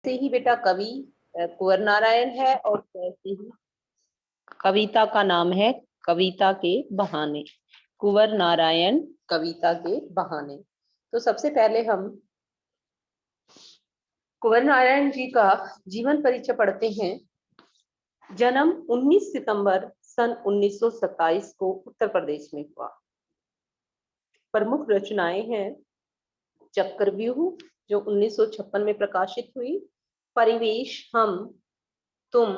से ही बेटा कवि कुंवर नारायण है और वैसे ही कविता का नाम है कविता के बहाने। कुंवर नारायण कविता के बहाने। तो सबसे पहले हम कुंवर नारायण जी का जीवन परिचय पढ़ते हैं। जन्म 19 सितंबर सन 1927 को उत्तर प्रदेश में हुआ। प्रमुख रचनाएं हैं चक्रव्यूह जो 1956 में प्रकाशित हुई, परिवेश, हम, तुम,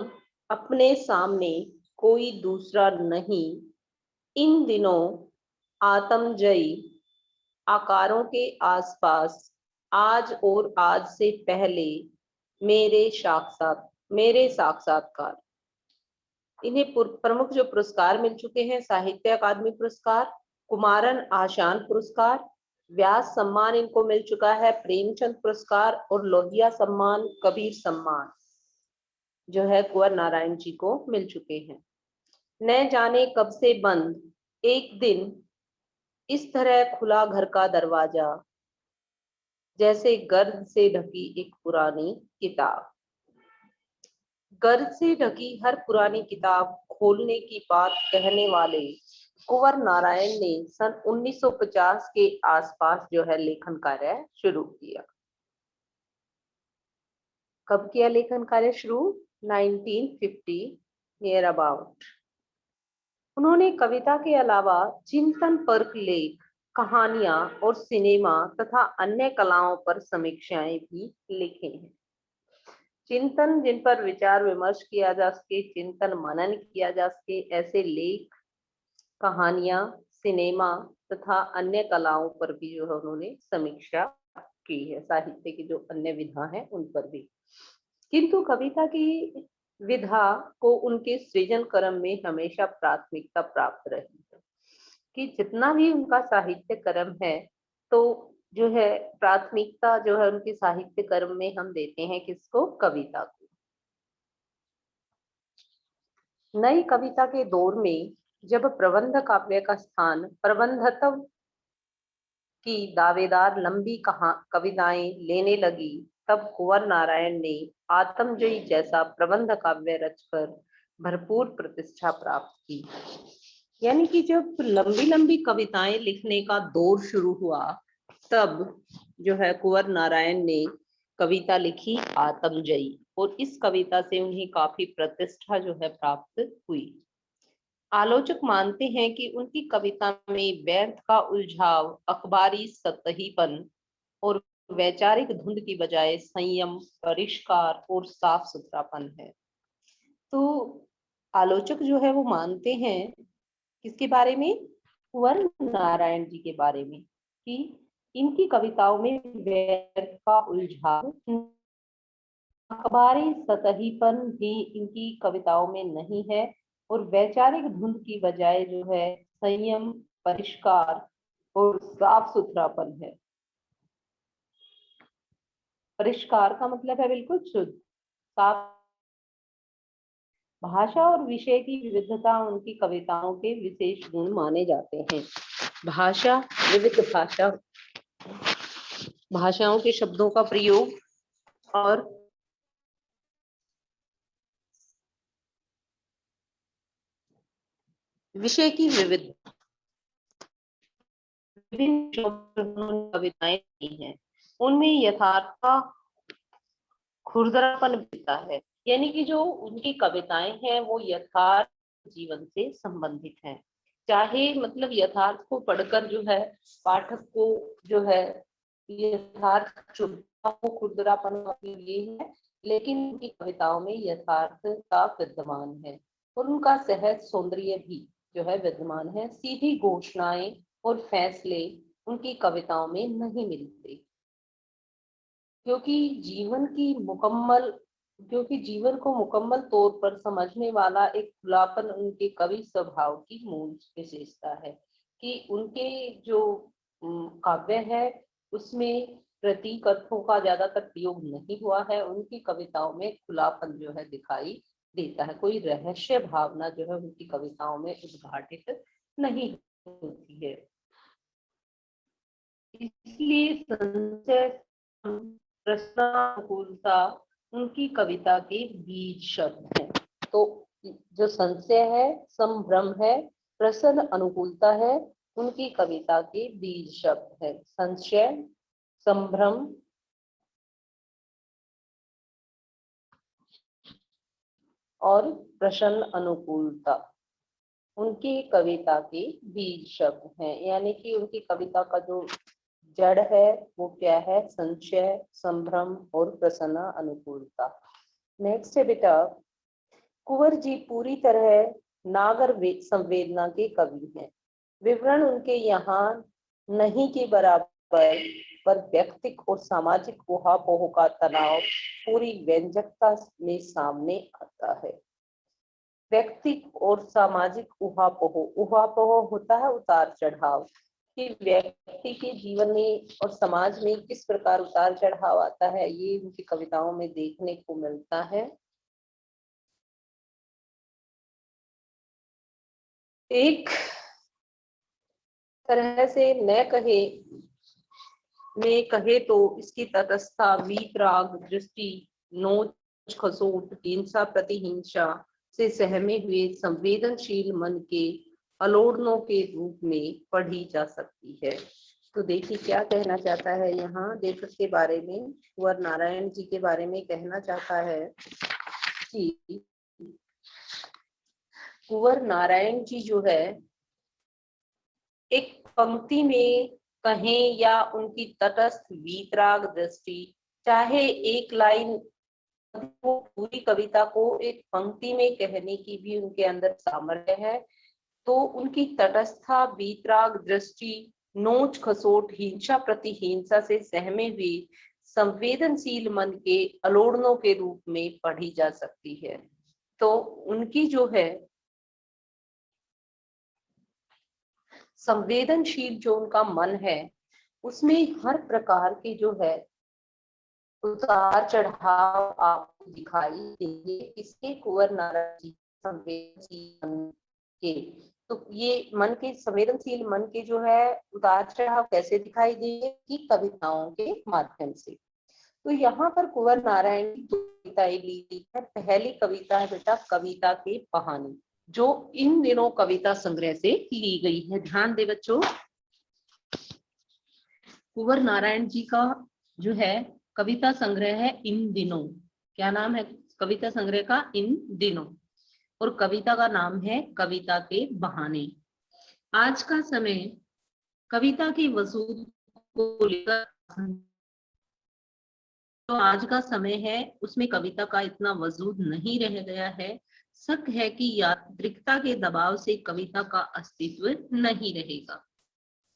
अपने सामने कोई दूसरा नहीं, इन दिनों, आत्मजयी, आकारों के आसपास, आज और आज से पहले, मेरे साक्षात्कार। इन्हें प्रमुख जो पुरस्कार मिल चुके हैं, साहित्य अकादमी पुरस्कार, कुमारन आशान पुरस्कार, व्यास सम्मान इनको मिल चुका है, प्रेमचंद पुरस्कार और लोहिया सम्मान, कबीर सम्मान जो है कुंवर नारायण जी को मिल चुके हैं। न जाने कब से बंद, एक दिन इस तरह खुला घर का दरवाजा, जैसे गर्द से ढकी एक पुरानी किताब। गर्द से ढकी हर पुरानी किताब खोलने की बात कहने वाले कुंवर नारायण ने सन 1950 के आसपास जो है लेखन कार्य शुरू किया। कब किया लेखन कार्य शुरू? 1950 नियर अबाउट। उन्होंने कविता के अलावा चिंतन परक लेख, कहानियां और सिनेमा तथा अन्य कलाओं पर समीक्षाएं भी लिखे हैं। चिंतन जिन पर विचार विमर्श किया जा सके, चिंतन मनन किया जा सके, ऐसे लेख, कहानियां, सिनेमा तथा अन्य कलाओं पर भी जो है उन्होंने समीक्षा की है। साहित्य की जो अन्य विधा है उन पर भी। किंतु कविता की विधा को उनके सृजन क्रम में हमेशा प्राथमिकता प्राप्त रही है कि जितना भी उनका साहित्य क्रम है तो जो है प्राथमिकता जो है उनके साहित्य क्रम में हम देते हैं किसको? कविता को। नई कविता के दौर में जब प्रबंध काव्य का स्थान प्रबंधत्व की दावेदार लंबी कविताएं लेने लगी, तब कुंवर नारायण ने आत्मजयी जैसा प्रबंध काव्य रचकर भरपूर प्रतिष्ठा प्राप्त की। यानी कि जब लंबी लंबी कविताएं लिखने का दौर शुरू हुआ, तब जो है कुंवर नारायण ने कविता लिखी आत्मजयी, और इस कविता से उन्हें काफी प्रतिष्ठा जो है प्राप्त हुई। आलोचक मानते हैं कि उनकी कविता में व्यर्थ का उलझाव, अखबारी सतहीपन और वैचारिक धुंध की बजाय संयम, परिष्कार और साफ सुथरापन है। तो आलोचक जो है वो मानते हैं किसके बारे में? कुंवर नारायण जी के बारे में, कि इनकी कविताओं में व्यर्थ का उलझाव, अखबारी सतहीपन भी इनकी कविताओं में नहीं है, और वैचारिक धुंध की बजाय जो है संयम, परिष्कार और साफ सुथरापन है। परिष्कार का मतलब है बिल्कुल शुद्ध, साफ। भाषा और विषय की विविधता उनकी कविताओं के विशेष गुण माने जाते हैं। भाषा, विविध भाषाओं के शब्दों का प्रयोग और विषय की विविधता, विभिन्न कविताएं हैं, उनमें यथार्थ का खुरदरापन मिलता है। यानी कि जो उनकी कविताएं हैं वो यथार्थ जीवन से संबंधित हैं। चाहे मतलब यथार्थ को पढ़कर जो है पाठक को जो है यथार्थ चुभता हो, खुरदरापन ये है, लेकिन उनकी कविताओं में यथार्थ का विद्यमान है और उनका सहज सौंदर्य भी जो है विद्यमान है। सीधी घोषणाएं और फैसले उनकी कविताओं में नहीं मिलते, क्योंकि जीवन को मुकम्मल तौर पर समझने वाला एक खुलापन उनके कवि स्वभाव की मूल विशेषता है, कि उनके जो काव्य है उसमें प्रतीक अर्थों का ज्यादातर प्रयोग नहीं हुआ है। उनकी कविताओं में खुलापन जो है दिखाई देता है, कोई रहस्य भावना जो है उनकी कविताओं में उद्घाटित नहीं होती है। इसलिए संशय, प्रश्नानुकूलता उनकी कविता के बीज शब्द हैं। तो जो संशय है, संभ्रम है, प्रसन्न अनुकूलता है, उनकी कविता के बीज शब्द है। संशय, संभ्रम और प्रसन्न अनुकूलता उनकी कविता के बीज शब्द हैं। यानी कि उनकी कविता का जो जड़ है वो क्या है? संशय, संभ्रम और प्रसन्न अनुकूलता। नेक्स्ट है बेटा, कुंवर जी पूरी तरह नागर संवेदना के कवि हैं। विवरण उनके यहाँ नहीं के बराबर, पर व्यक्तिक और सामाजिक ऊहापोह का तनाव पूरी व्यंजकता में सामने आता है। व्यक्तिक और सामाजिक ऊहापोह, ऊहापोह होता है उतार चढ़ाव, कि व्यक्ति के जीवन में और समाज में किस प्रकार उतार चढ़ाव आता है, ये उनकी कविताओं में देखने को मिलता है। एक तरह से न कहे तो इसकी तटस्थता, वीतराग दृष्टि, नोच खसोट, हिंसा प्रतिहिंसा से सहमे हुए संवेदनशील मन के अलोड़नों के रूप में पढ़ी जा सकती है। तो देखिए क्या कहना चाहता है यहाँ लेखक के बारे में, कुंवर नारायण जी के बारे में कहना चाहता है कि कुंवर नारायण जी जो है एक पंक्ति में कहें या उनकी तटस्थ वीतराग दृष्टि, चाहे एक लाइन, वो पूरी कविता को एक पंक्ति में कहने की भी उनके अंदर सामर्थ्य है। तो उनकी तटस्था, वीतराग दृष्टि, नोच खसोट, हिंसा प्रति हिंसा से सहमे हुए संवेदनशील मन के अलोड़नों के रूप में पढ़ी जा सकती है। तो उनकी जो है संवेदनशील जो उनका मन है, उसमें हर प्रकार के जो है उतार चढ़ाव आपको दिखाई देंगे। इसके कुंवर नारायण जी संवेदनशील मन के, तो ये मन के, संवेदनशील मन के जो है उतार चढ़ाव कैसे दिखाई देंगे? कि कविताओं के माध्यम से। तो यहाँ पर कुंवर नारायण की दो कविताएं ली है। पहली कविता है बेटा कविता के बहाने, जो इन दिनों कविता संग्रह से ली गई है। ध्यान दे बच्चों, कुंवर नारायण जी का जो है कविता संग्रह है इन दिनों। क्या नाम है कविता संग्रह का? इन दिनों। और कविता का नाम है कविता के बहाने। आज का समय कविता की वसूल को लेकर, तो आज का समय है उसमें कविता का इतना वजूद नहीं रह गया है। शक है कि यांत्रिकता के दबाव से कविता का अस्तित्व नहीं रहेगा,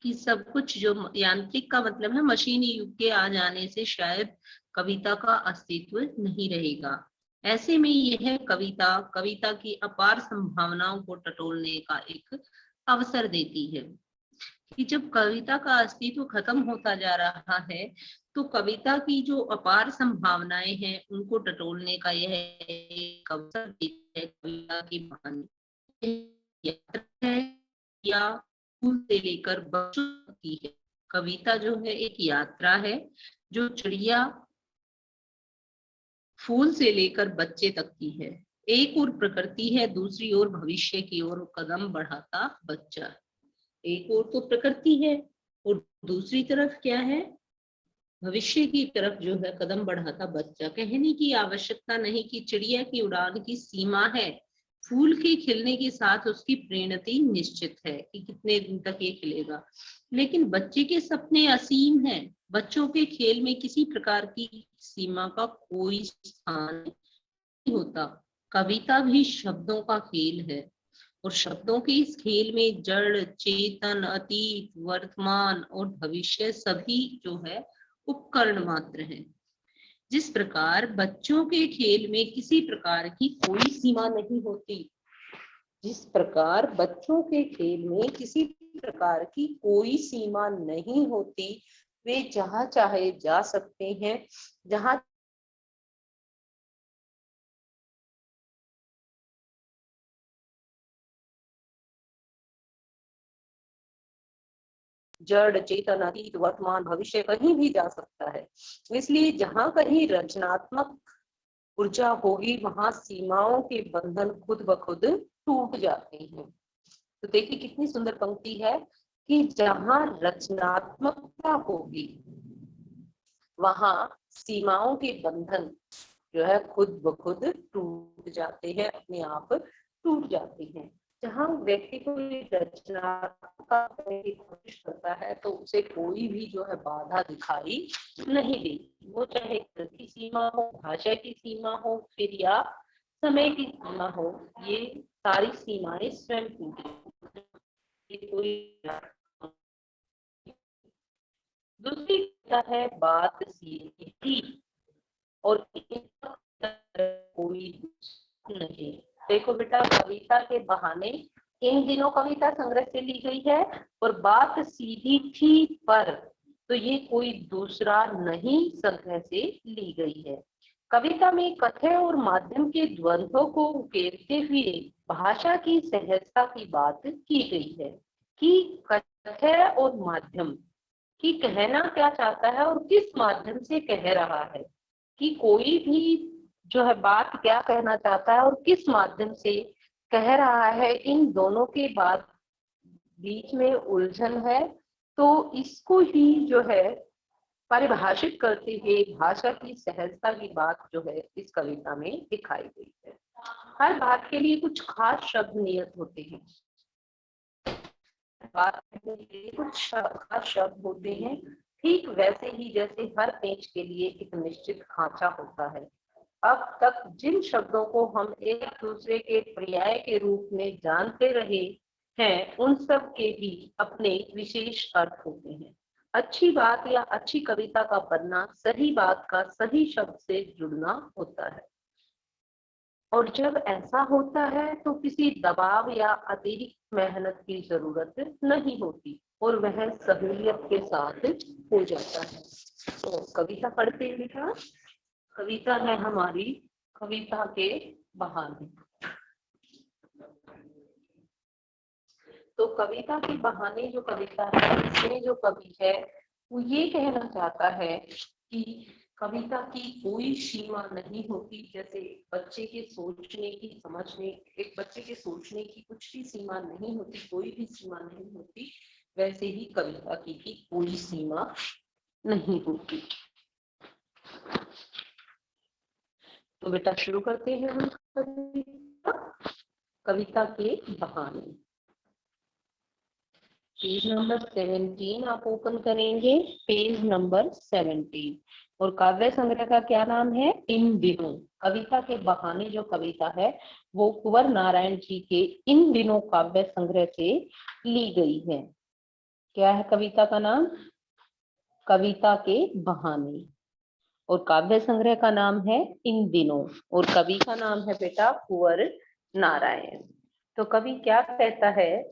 कि सब कुछ जो यांत्रिक का मतलब है मशीनी युग के आ जाने से शायद कविता का अस्तित्व नहीं रहेगा। ऐसे में यह कविता की अपार संभावनाओं को टटोलने का एक अवसर देती है। कि जब कविता का अस्तित्व खत्म होता जा रहा है, तो कविता की जो अपार संभावनाएं हैं उनको टटोलने का यह एक अवसर देती है। कविता की बहाने है या फूल से लेकर बच्चों तक की है। कविता जो है एक यात्रा है, जो चिड़िया फूल से लेकर बच्चे तक की है। एक ओर प्रकृति है, दूसरी ओर भविष्य की ओर कदम बढ़ाता बच्चा। एक ओर तो प्रकृति है और दूसरी तरफ क्या है? भविष्य की तरफ जो है कदम बढ़ाता बच्चा। कहने की आवश्यकता नहीं कि चिड़िया की उड़ान की सीमा है, फूल के खिलने के साथ उसकी परिणति निश्चित है कि कितने दिन तक ये खिलेगा। लेकिन बच्चे के सपने असीम हैं। बच्चों के खेल में किसी प्रकार की सीमा का कोई स्थान नहीं होता। कविता भी शब्दों का खेल है, और शब्दों के इस खेल में जड़, चेतन, अतीत, वर्तमान और भविष्य सभी जो है उपकरण मात्र हैं। जिस प्रकार बच्चों के खेल में किसी प्रकार की कोई सीमा नहीं होती, जिस प्रकार बच्चों के खेल में किसी प्रकार की कोई सीमा नहीं होती, वे जहां चाहे जा सकते हैं, जहां जड़, चेतन, अतीत, वर्तमान, भविष्य कहीं भी जा सकता है। इसलिए जहां कहीं रचनात्मक ऊर्जा होगी वहां सीमाओं के बंधन खुद ब खुद टूट जाते हैं। तो देखिए कितनी सुंदर पंक्ति है कि जहां रचनात्मकता होगी वहां सीमाओं के बंधन जो है खुद ब खुद टूट जाते हैं, अपने आप टूट जाते हैं। जहाँ व्यक्ति को रचनात्मकता करने की कोशिश करता है तो उसे कोई भी जो है बाधा दिखाई नहीं देती, वो चाहे घर की सीमा हो, भाषा की सीमा हो, फिर या समय की सीमा हो, ये सारी सीमाएं स्वयं टूटी। कोई दूसरी है बात सीधी थी और कोई नहीं। देखो बेटा, कविता के बहाने इन दिनों कविता संग्रह से ली गई है और बात सीधी थी पर, तो ये कोई दूसरा नहीं संग्रह से ली गई है। कविता में कथ्य और माध्यम के द्वंद्वों को उकेरते हुए भाषा की सहजता की बात की गई है कि कथ्य और माध्यम कि कहना क्या चाहता है और किस माध्यम से कह रहा है, कि कोई भी जो है बात क्या कहना चाहता है और किस माध्यम से कह रहा है, इन दोनों के बाद बीच में उलझन है। तो इसको ही जो है परिभाषित करते हुए भाषा की सहजता की बात जो है इस कविता में दिखाई गई है। हर बात के लिए कुछ खास शब्द नियत होते हैं, बात करने के लिए कुछ खास शब्द होते हैं, ठीक वैसे ही जैसे हर पेज के लिए एक निश्चित खांचा होता है। अब तक जिन शब्दों को हम एक दूसरे के पर्याय के रूप में जानते रहे हैं, उन सब के भी अपने विशेष अर्थ होते हैं। अच्छी बात या अच्छी कविता का बनना सही बात का सही शब्द से जुड़ना होता है, और जब ऐसा होता है तो किसी दबाव या अतिरिक्त मेहनत की जरूरत नहीं होती और वह सहूलियत के साथ हो जाता है। तो कविता पढ़ते हैं बेटा। कविता है हमारी कविता के बहाने। तो कविता के बहाने जो कविता है, इसमें जो कवि है वो ये कहना चाहता है कि कविता की कोई सीमा नहीं होती। जैसे बच्चे के सोचने की, समझने, एक बच्चे के सोचने की कुछ भी सीमा नहीं होती, कोई भी सीमा नहीं होती, वैसे ही कविता की भी कोई सीमा नहीं होती। तो बेटा शुरू करते हैं हम कविता के बहाने। पेज नंबर 17 आप ओपन करेंगे, पेज नंबर 17। और काव्य संग्रह का क्या नाम है? इन दिनों। कविता के बहाने जो कविता है वो कुंवर नारायण जी के इन दिनों काव्य संग्रह से ली गई है। क्या है कविता का नाम? कविता के बहाने। और काव्य संग्रह का नाम है इन दिनों, और कवि का नाम है बेटा कुंवर नारायण। तो कवि क्या कहता है?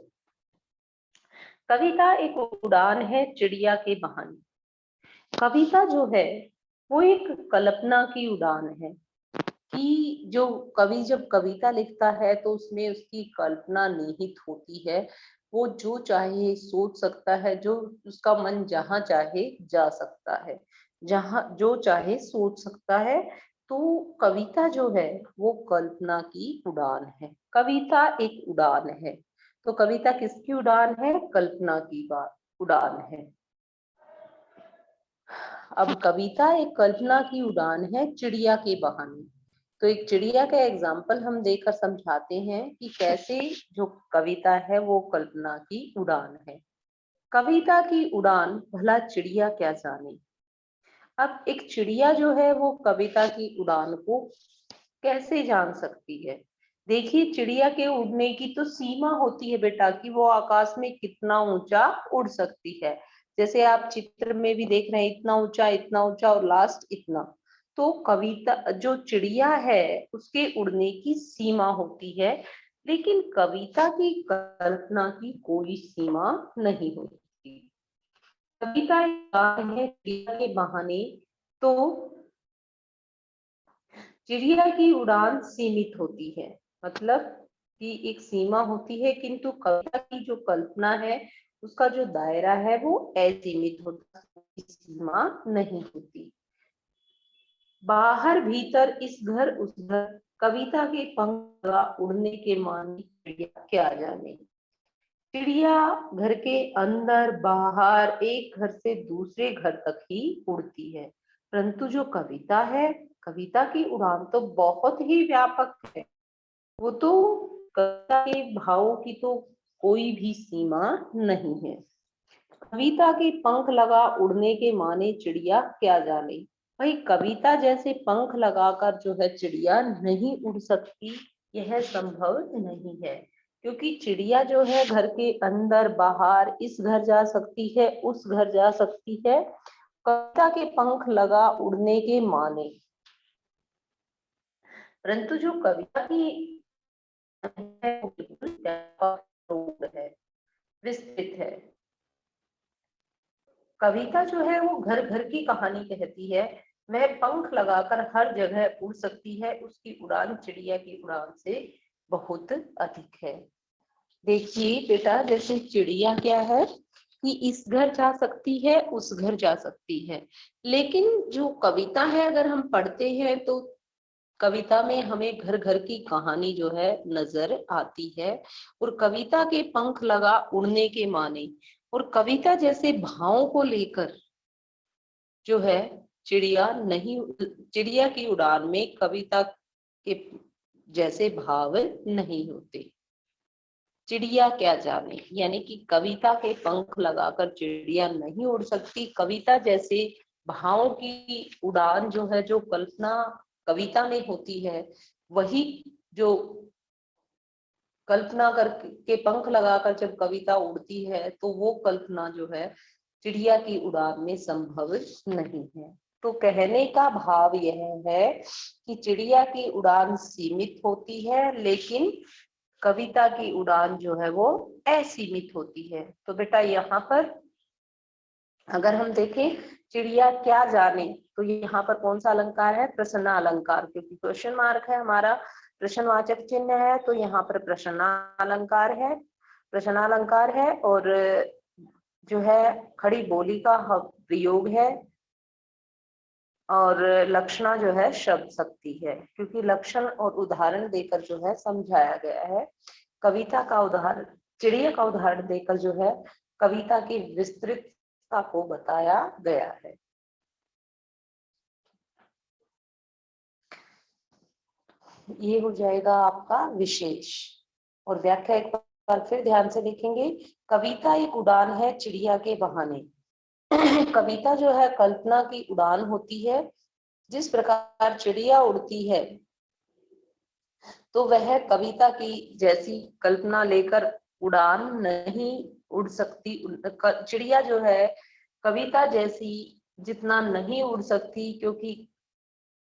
कविता एक उड़ान है चिड़िया के बहाने। कविता जो है वो एक कल्पना की उड़ान है, कि जो कवि जब कविता लिखता है तो उसमें उसकी कल्पना निहित होती है। वो जो चाहे सोच सकता है, जो उसका मन जहाँ चाहे जा सकता है, जहाँ जो चाहे सोच सकता है। तो कविता जो है वो कल्पना की उड़ान है। कविता एक उड़ान है। तो कविता किसकी उड़ान है? कल्पना की बात उड़ान है। अब कविता एक कल्पना की उड़ान है चिड़िया के बहाने। तो एक चिड़िया का एग्जाम्पल हम देकर समझाते हैं कि कैसे जो कविता है वो कल्पना की उड़ान है। कविता की उड़ान भला चिड़िया क्या जाने। अब एक चिड़िया जो है वो कविता की उड़ान को कैसे जान सकती है? देखिए, चिड़िया के उड़ने की तो सीमा होती है बेटा, कि वो आकाश में कितना ऊंचा उड़ सकती है। जैसे आप चित्र में भी देख रहे हैं, इतना ऊंचा और लास्ट इतना। तो कविता जो चिड़िया है उसके उड़ने की सीमा होती है, लेकिन कविता की कल्पना की कोई सीमा नहीं होती। कविता है चिड़िया के बहाने। तो चिड़िया की उड़ान सीमित होती है, मतलब कि एक सीमा होती है, किंतु कविता की जो कल्पना है उसका जो दायरा है वो असीमित होता है, सीमा नहीं होती। बाहर भीतर इस घर उस घर, कविता के पंख लगा उड़ने के माने चिड़िया क्या जाने। चिड़िया घर के अंदर बाहर एक घर से दूसरे घर तक ही उड़ती है, परंतु जो कविता है, कविता की उड़ान तो बहुत ही व्यापक है। वो तो कविता के भावों की तो कोई भी सीमा नहीं है। कविता के पंख लगा उड़ने के माने चिड़िया क्या जाने। भाई कविता जैसे पंख लगाकर जो है चिड़िया नहीं उड़ सकती, यह संभव नहीं है, क्योंकि चिड़िया जो है घर के अंदर बाहर इस घर जा सकती है उस घर जा सकती है, कविता के पंख लगा उड़ने के माने। परंतु जो कविता की है वो बिल्कुल व्यापक है, विस्तृत है। कविता जो है वो घर घर की कहानी कहती है, वह पंख लगाकर हर जगह उड़ सकती है, उसकी उड़ान चिड़िया की उड़ान से बहुत अधिक है। देखिए बेटा, जैसे चिड़िया क्या है कि इस घर जा सकती है उस घर जा सकती है, लेकिन जो कविता है अगर हम पढ़ते हैं तो कविता में हमें घर घर की कहानी जो है नजर आती है। और कविता के पंख लगा उड़ने के माने, और कविता जैसे भावों को लेकर जो है चिड़िया नहीं, चिड़िया की उड़ान में कविता के जैसे भाव नहीं होते। चिड़िया क्या जाने, यानी कि कविता के पंख लगाकर चिड़िया नहीं उड़ सकती। कविता जैसे भावों की उड़ान जो है, जो कल्पना कविता में होती है, वही जो कल्पना करके पंख लगाकर जब कविता उड़ती है तो वो कल्पना जो है चिड़िया की उड़ान में संभव नहीं है। तो कहने का भाव यह है कि चिड़िया की उड़ान सीमित होती है, लेकिन कविता की उड़ान जो है वो असीमित होती है। तो बेटा यहाँ पर अगर हम देखें चिड़िया क्या जाने, तो यहाँ पर कौन सा अलंकार है? प्रश्न अलंकार, क्योंकि क्वेश्चन मार्क है हमारा, प्रश्नवाचक चिन्ह है, तो यहाँ पर प्रश्न अलंकार है, प्रश्न अलंकार है। और जो है खड़ी बोली का प्रयोग है, और लक्षणा जो है शब्द शक्ति है, क्योंकि लक्षण और उदाहरण देकर जो है समझाया गया है। कविता का उदाहरण, चिड़िया का उदाहरण देकर जो है कविता की विस्तृतता को बताया गया है। ये हो जाएगा आपका विशेष। और व्याख्या एक बार फिर ध्यान से देखेंगे। कविता एक उड़ान है चिड़िया के बहाने। कविता जो है कल्पना की उड़ान होती है। जिस प्रकार चिड़िया उड़ती है तो वह कविता की जैसी कल्पना लेकर उड़ान नहीं उड़ सकती। चिड़िया जो है कविता जैसी जितना नहीं उड़ सकती, क्योंकि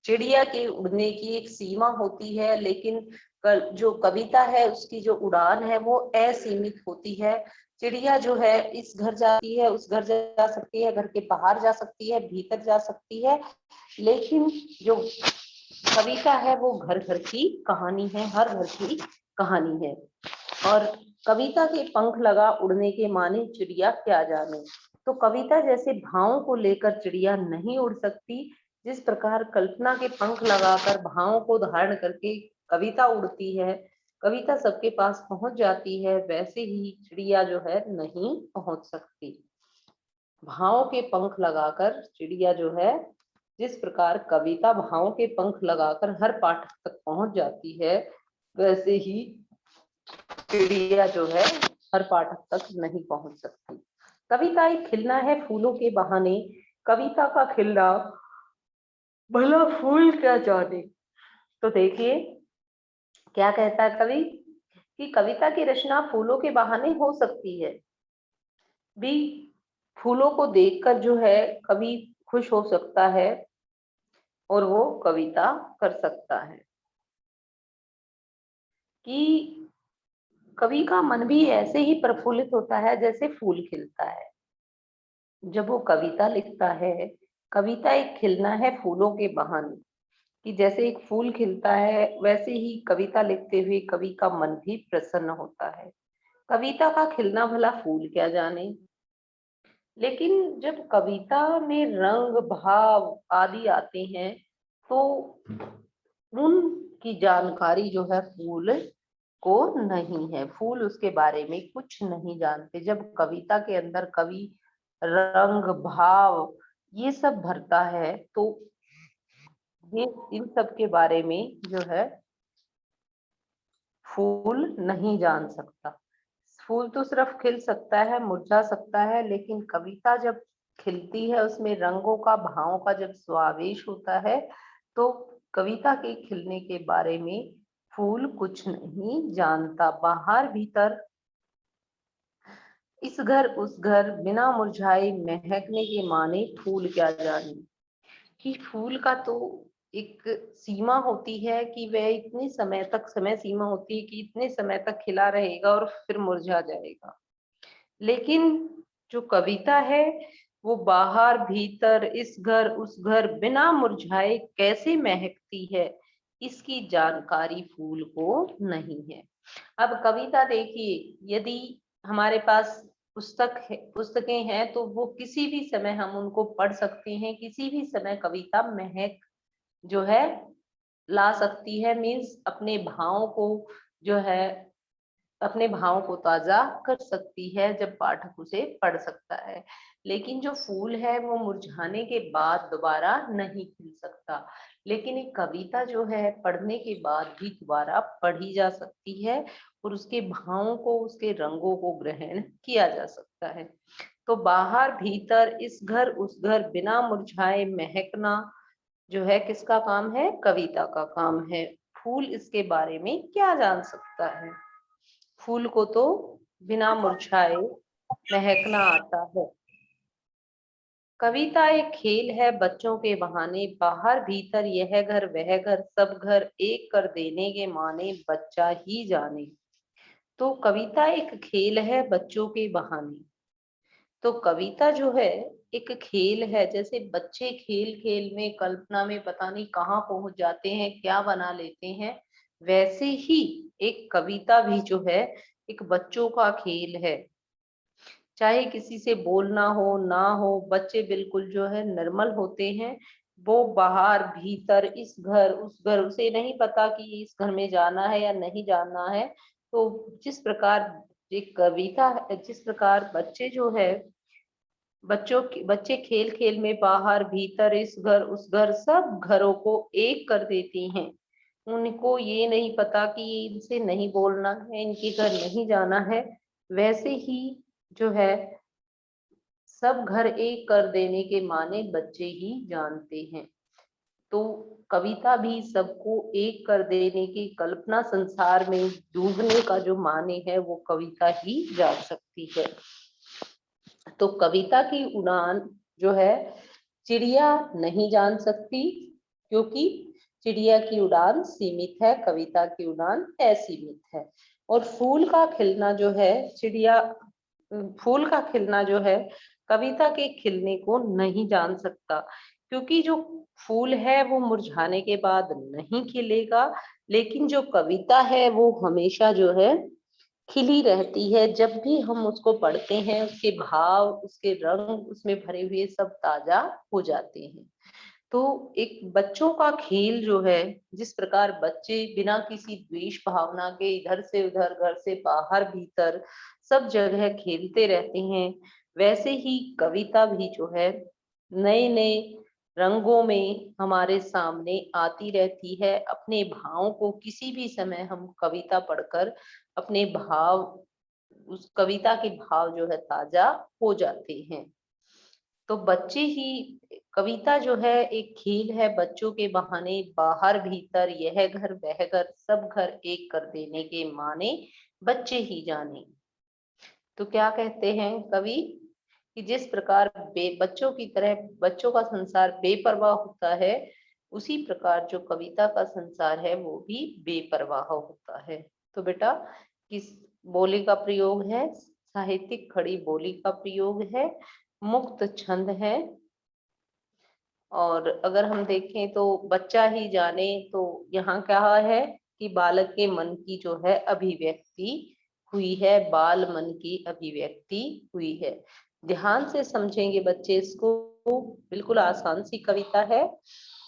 चिड़िया के उड़ने की एक सीमा होती है, लेकिन जो कविता है उसकी जो उड़ान है वो असीमित होती है। चिड़िया जो है इस घर जाती है उस घर जा सकती है, घर के बाहर जा सकती है, भीतर जा सकती है, लेकिन जो कविता है वो घर घर की कहानी है, हर घर की कहानी है। और कविता के पंख लगा उड़ने के माने चिड़िया क्या जाने। तो कविता जैसे भावों को लेकर चिड़िया नहीं उड़ सकती, जिस प्रकार कल्पना के पंख लगाकर भावों को धारण करके कविता उड़ती है, कविता सबके पास पहुंच जाती है, वैसे ही चिड़िया जो है नहीं पहुंच सकती। भावों के पंख लगाकर चिड़िया जो है, जिस प्रकार कविता भावों के पंख लगाकर हर पाठक तक पहुंच जाती है, वैसे ही चिड़िया जो है हर पाठक तक नहीं पहुंच सकती। कविता एक खिलना है फूलों के बहाने, कविता का खिलना भला फूल क्या जाने। तो देखिए क्या कहता है कवि कि कविता की रचना फूलों के बहाने हो सकती है। भी फूलों को देखकर जो है कवि खुश हो सकता है और वो कविता कर सकता है। कि कवि का मन भी ऐसे ही प्रफुल्लित होता है जैसे फूल खिलता है जब वो कविता लिखता है। कविता एक खिलना है फूलों के बहाने, कि जैसे एक फूल खिलता है वैसे ही कविता लिखते हुए कवि का मन भी प्रसन्न होता है। कविता का खिलना भला फूल क्या जाने। लेकिन जब कविता में रंग भाव आदि आते हैं तो उनकी जानकारी जो है फूल को नहीं है, फूल उसके बारे में कुछ नहीं जानते। जब कविता के अंदर कवि रंग भाव ये सब भरता है तो ये इन सब के बारे में जो है फूल नहीं जान सकता। फूल तो सिर्फ खिल सकता है, मुरझा सकता है, लेकिन कविता जब खिलती है उसमें रंगों का भावों का जब समावेश होता है तो कविता के खिलने के बारे में फूल कुछ नहीं जानता। बाहर भीतर इस घर उस घर बिना मुरझाए महकने के माने फूल क्या जाने। कि फूल का तो एक सीमा होती है कि वह इतने समय तक, समय सीमा होती है कि इतने समय तक खिला रहेगा और फिर मुरझा जाएगा। लेकिन जो कविता है वो बाहर भीतर इस घर उस घर बिना मुरझाए कैसे महकती है, इसकी जानकारी फूल को नहीं है। अब कविता देखिए, यदि हमारे पास पुस्तकें हैं तो वो किसी भी समय हम उनको पढ़ सकते हैं, किसी भी समय कविता महक जो है ला सकती है। मीन्स अपने भावों को जो है, अपने भावों को ताजा कर सकती है जब पाठक उसे पढ़ सकता है। लेकिन जो फूल है वो मुरझाने के बाद दोबारा नहीं खिल सकता। लेकिन एक कविता जो है पढ़ने के बाद भी दोबारा पढ़ी जा सकती है और उसके भावों को, उसके रंगों को ग्रहण किया जा सकता है। तो बाहर भीतर इस घर उस घर बिना मुरझाए महकना जो है किसका काम है? कविता का काम है। फूल इसके बारे में क्या जान सकता है? फूल को तो बिना मुरझाए महकना आता है। कविता एक खेल है बच्चों के बहाने, बाहर भीतर यह घर वह घर सब घर एक कर देने के माने बच्चा ही जाने। तो कविता एक खेल है बच्चों के बहाने। तो कविता जो है एक खेल है, जैसे बच्चे खेल खेल में कल्पना में पता नहीं कहाँ पहुंच जाते हैं, क्या बना लेते हैं, वैसे ही एक कविता भी जो है एक बच्चों का खेल है। चाहे किसी से बोलना हो ना हो, बच्चे बिल्कुल जो है निर्मल होते हैं। वो बाहर भीतर इस घर उस घर, उसे नहीं पता कि इस घर में जाना है या नहीं जाना है। तो जिस प्रकार एक कविता, जिस प्रकार बच्चे जो है बच्चे खेल खेल में बाहर भीतर इस घर उस घर सब घरों को एक कर देती हैं। उनको ये नहीं पता कि इनसे नहीं बोलना है, इनके घर नहीं जाना है। वैसे ही जो है सब घर एक कर देने के माने बच्चे ही जानते हैं। तो कविता भी सबको एक कर देने की कल्पना संसार में डूबने का जो माने है वो कविता ही जान सकती है। तो कविता की उड़ान जो है चिड़िया नहीं जान सकती, क्योंकि चिड़िया की उड़ान सीमित है, कविता की उड़ान असीमित है। और फूल का खिलना जो है फूल का खिलना जो है कविता के खिलने को नहीं जान सकता, क्योंकि जो फूल है वो मुरझाने के बाद नहीं खिलेगा। लेकिन जो कविता है वो हमेशा जो है खिली रहती है। जब भी हम उसको पढ़ते हैं उसके भाव, उसके रंग उसमें भरे हुए सब ताजा हो जाते हैं। तो एक बच्चों का खेल जो है, जिस प्रकार बच्चे बिना किसी द्वेष भावना के इधर से उधर, घर से बाहर भीतर सब जगह खेलते रहते हैं, वैसे ही कविता भी जो है नए नए रंगों में हमारे सामने आती रहती है। अपने भावों को किसी भी समय हम कविता पढ़कर अपने भाव, उस कविता के भाव जो है ताजा हो जाते हैं। तो बच्चे ही, कविता जो है एक खेल है बच्चों के बहाने, बाहर भीतर यह घर वह घर सब घर एक कर देने के माने बच्चे ही जाने। तो क्या कहते हैं कवि कि जिस प्रकार बच्चों की तरह बच्चों का संसार बेपरवाह होता है, उसी प्रकार जो कविता का संसार है वो भी बेपरवाह होता है। तो बेटा किस बोली का प्रयोग है? साहित्यिक खड़ी बोली का प्रयोग है, मुक्त छंद है। और अगर हम देखें तो बच्चा ही जाने, तो यहाँ क्या है कि बालक के मन की जो है अभिव्यक्ति हुई है, बाल मन की अभिव्यक्ति हुई है। ध्यान से समझेंगे बच्चे इसको, बिल्कुल आसान सी कविता है।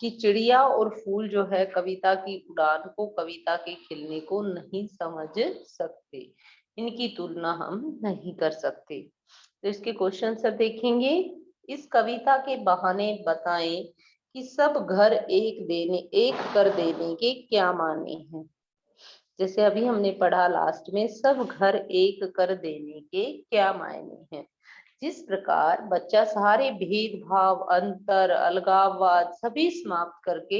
कि चिड़िया और फूल जो है कविता की उड़ान को, कविता के खिलने को नहीं समझ सकते, इनकी तुलना हम नहीं कर सकते। तो इसके क्वेश्चन सब देखेंगे। इस कविता के बहाने बताएं कि सब घर एक कर देने के क्या माने हैं। जैसे अभी हमने पढ़ा लास्ट में, सब घर एक कर देने के क्या मायने हैं। जिस प्रकार बच्चा सारे भेदभाव, अंतर, अलगाववाद सभी समाप्त करके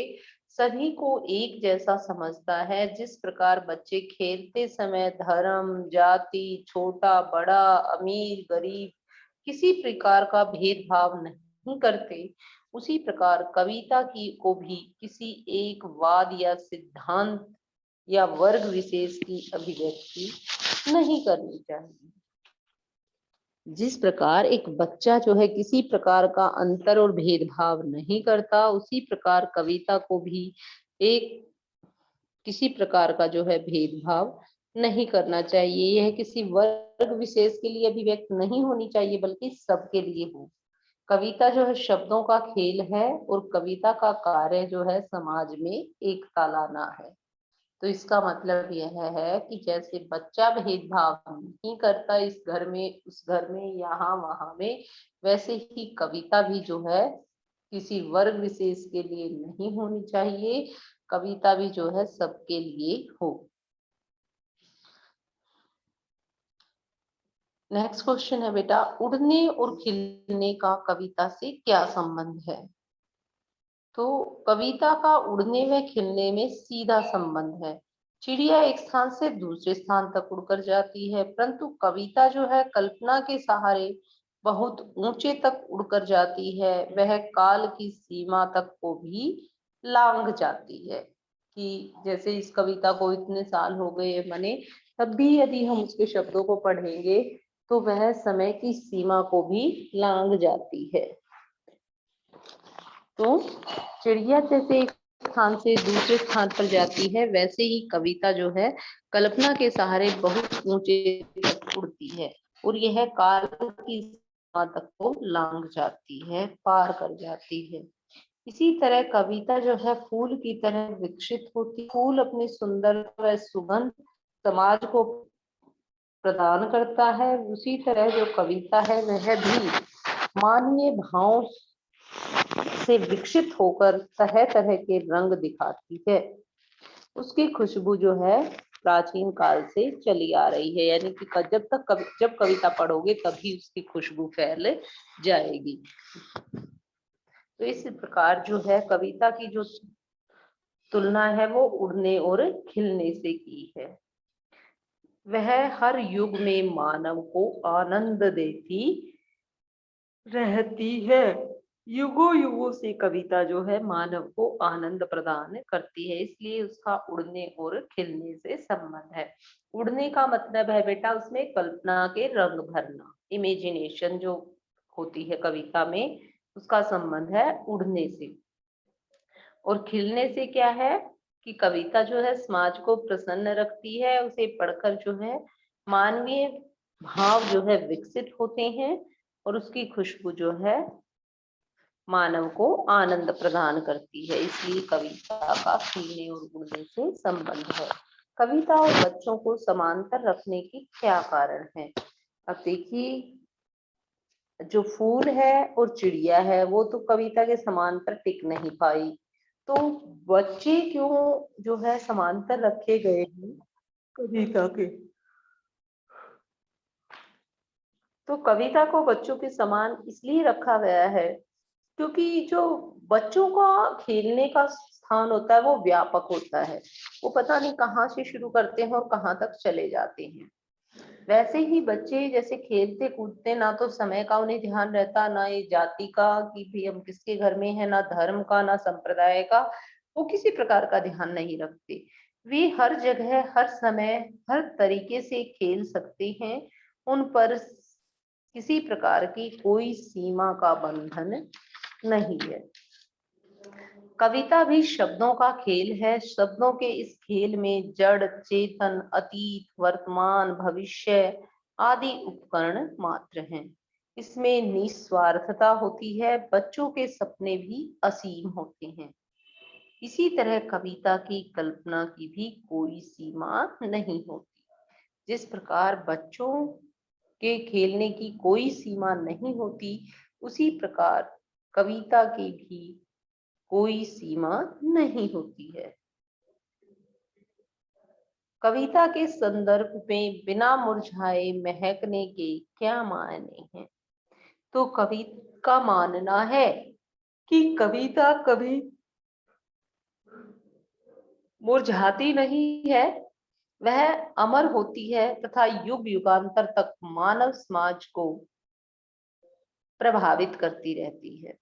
सभी को एक जैसा समझता है, जिस प्रकार बच्चे खेलते समय धर्म, जाति, छोटा बड़ा, अमीर गरीब किसी प्रकार का भेदभाव नहीं करते, उसी प्रकार कविता की को भी किसी एक वाद या सिद्धांत या वर्ग विशेष की अभिव्यक्ति नहीं करनी चाहिए। जिस प्रकार एक बच्चा जो है किसी प्रकार का अंतर और भेदभाव नहीं करता, उसी प्रकार कविता को भी एक किसी प्रकार का जो है भेदभाव नहीं करना चाहिए। यह किसी वर्ग विशेष के लिए अभिव्यक्त नहीं होनी चाहिए, बल्कि सबके लिए हो। कविता जो है शब्दों का खेल है और कविता का कार्य जो है समाज में एकता लाना है। तो इसका मतलब यह है कि जैसे बच्चा भेदभाव नहीं करता इस घर में, उस घर में, यहाँ वहां में, वैसे ही कविता भी जो है किसी वर्ग विशेष के लिए नहीं होनी चाहिए। कविता भी जो है सबके लिए हो। नेक्स्ट क्वेश्चन है बेटा, उड़ने और खिलने का कविता से क्या संबंध है। तो कविता का उड़ने व खिलने में सीधा संबंध है। चिड़िया एक स्थान से दूसरे स्थान तक उड़कर जाती है, परंतु कविता जो है कल्पना के सहारे बहुत ऊंचे तक उड़कर जाती है। वह काल की सीमा तक को भी लांघ जाती है। कि जैसे इस कविता को इतने साल हो गए बने, तब भी यदि हम उसके शब्दों को पढ़ेंगे तो वह समय की सीमा को भी लांघ जाती है। तो चिड़िया जैसे एक स्थान से दूसरे स्थान पर जाती है, वैसे ही कविता जो है कल्पना के सहारे बहुत ऊंचे तक उड़ती है और यह काल की सीमा तक को लांघ जाती है, पार कर जाती है। इसी तरह कविता जो है फूल की तरह विकसित होती। फूल अपनी सुंदरता व सुगंध समाज को प्रदान करता है, उसी तरह जो कविता है वह भी मानवीय भाव से विकसित होकर तरह तरह के रंग दिखाती है। उसकी खुशबू जो है प्राचीन काल से चली आ रही है, यानी कि जब कविता पढ़ोगे तभी उसकी खुशबू फैल जाएगी। तो इस प्रकार जो है कविता की जो तुलना है वो उड़ने और खिलने से की है। वह हर युग में मानव को आनंद देती रहती है। युगों युगों से कविता जो है मानव को आनंद प्रदान करती है, इसलिए उसका उड़ने और खिलने से संबंध है। उड़ने का मतलब है बेटा उसमें कल्पना के रंग भरना, इमेजिनेशन जो होती है कविता में, उसका संबंध है उड़ने से। और खिलने से क्या है कि कविता जो है समाज को प्रसन्न रखती है, उसे पढ़कर जो है मानवीय भाव जो है विकसित होते हैं और उसकी खुशबू जो है मानव को आनंद प्रदान करती है। इसलिए कविता का खिलने और उड़ने से संबंध है। कविता और बच्चों को समांतर रखने की क्या कारण है। अब देखिए, जो फूल है और चिड़िया है वो तो कविता के समांतर टिक नहीं पाई, तो बच्चे क्यों जो है समांतर रखे गए हैं कविता के। तो कविता को बच्चों के समान इसलिए रखा गया है क्योंकि जो बच्चों का खेलने का स्थान होता है वो व्यापक होता है। वो पता नहीं कहाँ से शुरू करते हैं और कहाँ तक चले जाते हैं। वैसे ही बच्चे जैसे खेलते कूदते, ना तो समय का उन्हें ध्यान रहता, ना ये जाति का कि भी हम किसके घर में है, ना धर्म का, ना संप्रदाय का, वो किसी प्रकार का ध्यान नहीं रखते। वे हर जगह, हर समय, हर तरीके से खेल सकते हैं। उन पर किसी प्रकार की कोई सीमा का बंधन नहीं है। कविता भी शब्दों का खेल है। शब्दों के इस खेल में जड़, चेतन, अतीत, वर्तमान, भविष्य आदि उपकरण मात्र हैं। इसमें निस्वार्थता होती है। बच्चों के सपने भी असीम होते हैं। इसी तरह कविता की कल्पना की भी कोई सीमा नहीं होती। जिस प्रकार बच्चों के खेलने की कोई सीमा नहीं होती, उसी प्रकार कविता की भी कोई सीमा नहीं होती है। कविता के संदर्भ में बिना मुरझाए महकने के क्या मायने हैं? तो कवि का मानना है कि कविता कभी मुरझाती नहीं है, वह अमर होती है तथा युग युगांतर तक मानव समाज को प्रभावित करती रहती है।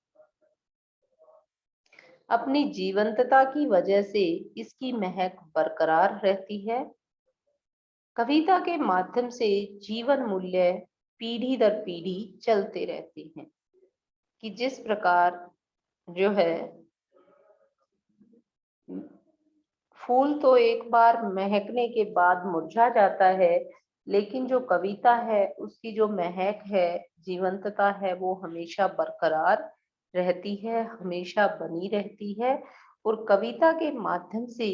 अपनी जीवंतता की वजह से इसकी महक बरकरार रहती है। कविता के माध्यम से जीवन मूल्य पीढ़ी दर पीढ़ी चलते रहते हैं, कि जिस प्रकार जो है फूल तो एक बार महकने के बाद मुरझा जाता है, लेकिन जो कविता है उसकी जो महक है, जीवंतता है, वो हमेशा बरकरार रहती है, हमेशा बनी रहती है। और कविता के माध्यम से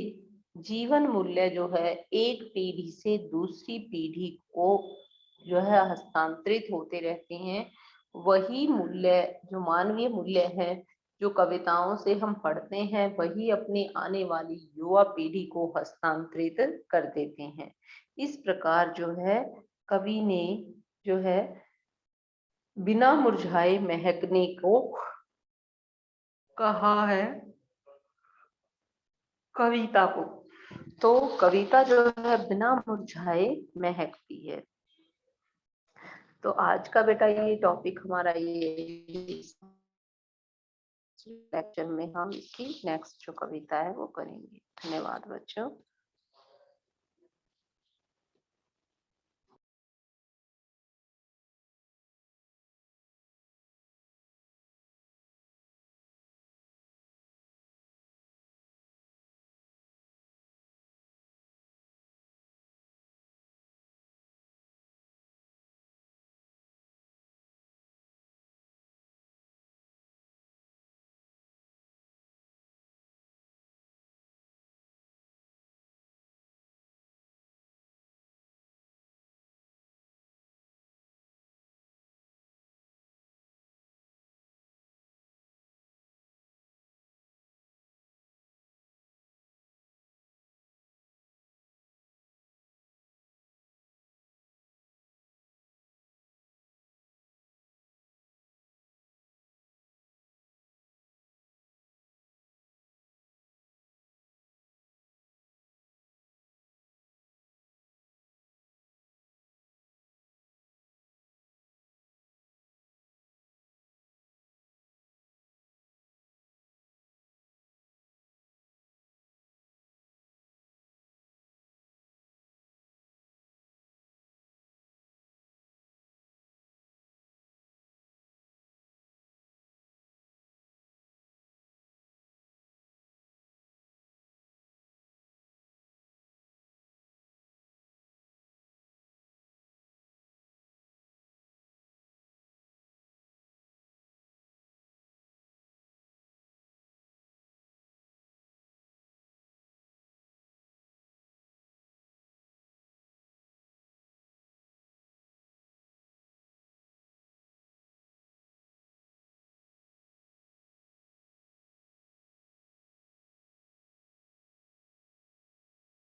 जीवन मूल्य जो है एक पीढ़ी से दूसरी पीढ़ी को जो है हस्तांतरित होते रहते हैं। वही मूल्य जो मानवीय मूल्य है, जो कविताओं से हम पढ़ते हैं, वही अपनी आने वाली युवा पीढ़ी को हस्तांतरित कर देते हैं। इस प्रकार जो है कवि ने जो है बिना मुरझाए महकने को कहा है कविता को। तो कविता जो है बिना मुरझाए महकती है। तो आज का बेटा ये टॉपिक हमारा ये लेक्चर में हम इसकी नेक्स्ट जो कविता है वो करेंगे। धन्यवाद बच्चों।